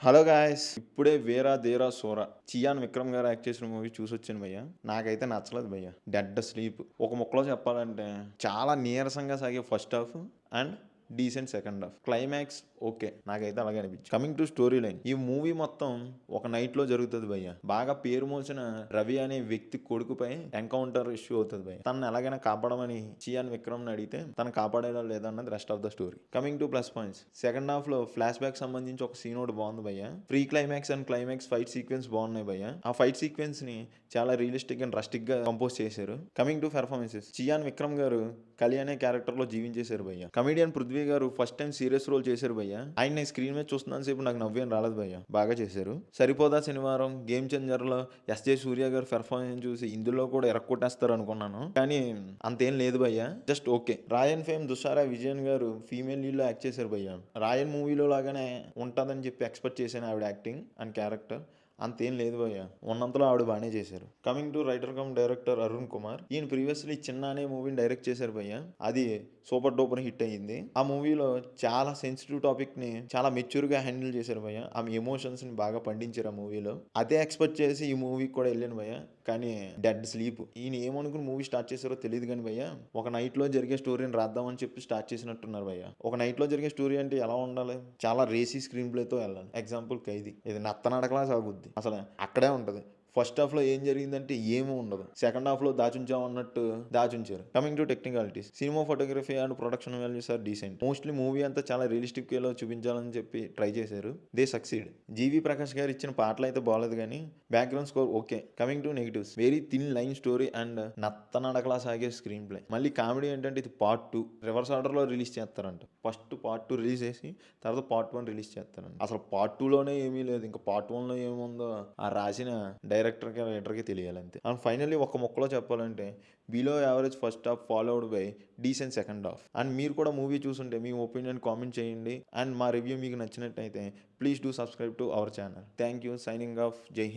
Hello guys! ఇప్పుడే 'వేరా దేరా Sora' Chiyaan Vikram గారు యాక్ట్ చేసిన మూవీ చూసొచ్చాను భయ్య. నాకైతే నచ్చలేదు భయ్య. Dead sleep. ఒక ముక్కలో చెప్పాలంటే చాలా నీరసంగా సాగే first half and decent second half. Climax okay, నాకైతే అలాగే అనిపించింది. కమింగ్ టు స్టోరీ లైన్, ఈ మూవీ మొత్తం ఒక నైట్ లో జరుగుతుంది భయ్య. బాగా పేరు మోసిన రవి అనే వ్యక్తి కొడుకుపై ఎన్కౌంటర్ ఇష్యూ అవుతుంది భయ్య. తనను ఎలాగైనా కాపాడమని చియాన్ విక్రమ్ ని అడిగితే తను కాపాడేలా లేదన్నది rest of the story. Coming to plus points, second half లో ఫ్లాష్ బ్యాక్ సంబంధించి ఒక సీన్ ఒకటి బాగుంది భయ్య. Pre climax and climax fight sequence బాగున్నాయి భయ్య. ఆ ఫైట్ సీక్వెన్స్ ని చాలా రియలిస్టిక్ అండ్ రస్టిక్ గా కంపోజ్ చేశారు. Coming to performances, Chiyaan Vikram garu Kali అనే క్యారెక్టర్ లో జీవించేశారు భయ్య. కమిడియన్ పృథ్వీ గారు ఫస్ట్ టైం సీరియస్ రోల్ చేశారు భయ్య. ఆయన స్క్రీన్ మీద చూస్తున్నాను సేపు నాకు నవ్వేం రాలేదు భయ్య. బాగా చేశారు. సరిపోదా శనివారం, గేమ్ చేంజర్ లో ఎస్జే సూర్య గారు పెర్ఫార్మెన్స్ చూసి ఇందులో కూడా ఎరక్కొట్టేస్తారు అనుకున్నాను, కానీ అంతేం లేదు భయ్య. Just okay. Raayan fame Dushara Vijayan garu female lead లో యాక్ట్ చేశారు భయ్య. రాయన్ మూవీలో లాగానే ఉంటుందని చెప్పి ఎక్స్పెక్ట్ చేశాను ఆవిడ యాక్టింగ్ అండ్ క్యారెక్టర్. అంతేం లేదు భయ్య, ఉన్నంతలో ఆవిడ బాగానే చేశారు. Coming to writer cum director Arun Kumar, ఈయన ప్రీవియస్లీ చిన్న అనే మూవీని డైరెక్ట్ చేశారు భయ్య. అది సూపర్ డూపర్ హిట్ అయ్యింది. ఆ మూవీలో చాలా సెన్సిటివ్ టాపిక్ ని చాలా మెచ్యూర్ గా హ్యాండిల్ చేశారు భయ్య. ఆమె ఎమోషన్స్ ని బాగా పండించారు ఆ మూవీలో. అదే ఎక్స్పెక్ట్ చేసి ఈ మూవీకి కూడా వెళ్ళాను భయ్య, కానీ డెడ్ స్లీప్. ఈయన ఏమనుకుని మూవీ స్టార్ట్ చేశారో తెలియదు కానీ భయ్య, ఒక నైట్ లో జరిగే స్టోరీని రాద్దామని చెప్పి స్టార్ట్ చేసినట్టున్నారు భయ్య. ఒక నైట్ లో జరిగే స్టోరీ అంటే ఎలా ఉండాలి? చాలా రేసీ స్క్రీన్ ప్లే తో వెళ్ళాలి. ఎగ్జాంపుల్ ఖైదీ, ఇది నత్తనడకలా సాగుద్ది. అసలు అక్కడే ఉంటది. ఫస్ట్ హాఫ్ లో ఏం జరిగిందంటే ఏమీ ఉండదు. సెకండ్ హాఫ్ లో దాచుంచామన్నట్టు దాచుంచారు. Coming to technicalities, cinema photography and production values are decent. Mostly movie అంతా చాలా రియలిస్టిక్ వేలో చూపించాలని చెప్పి ట్రై చేశారు. They succeed. జీవి ప్రకాష్ గారు ఇచ్చిన పాటలు అయితే బాగలేదు కానీ background score okay. Coming to negatives, very thin line story and నత్తనడకలా సాగే స్క్రీన్ ప్లే. మళ్ళీ కామెడీ ఏంటంటే ఇది పార్ట్ 2 రివర్స్ ఆర్డర్ లో రిలీజ్ చేస్తారంట. ఫస్ట్ పార్ట్ 2 రిలీజ్ చేసి తర్వాత పార్ట్ 1 రిలీజ్ చేస్తారంట. అసలు పార్ట్ 2 లోనే ఏమీ లేదు, ఇంకా పార్ట్ 1 లో ఏముందో ఆ రాసిన డైరెక్టర్కి రైటర్కి తెలియాలి అంతే. అండ్ ఫైనల్లీ ఒక మొక్కలో చెప్పాలంటే below average first half followed by decent second half. And మీరు కూడా మూవీ చూసుంటే మీ ఒపీనియన్ కామెంట్ చేయండి. అండ్ మా రివ్యూ మీకు నచ్చినట్టయితే please do subscribe to our channel. Thank you. Signing off. జై హింద్.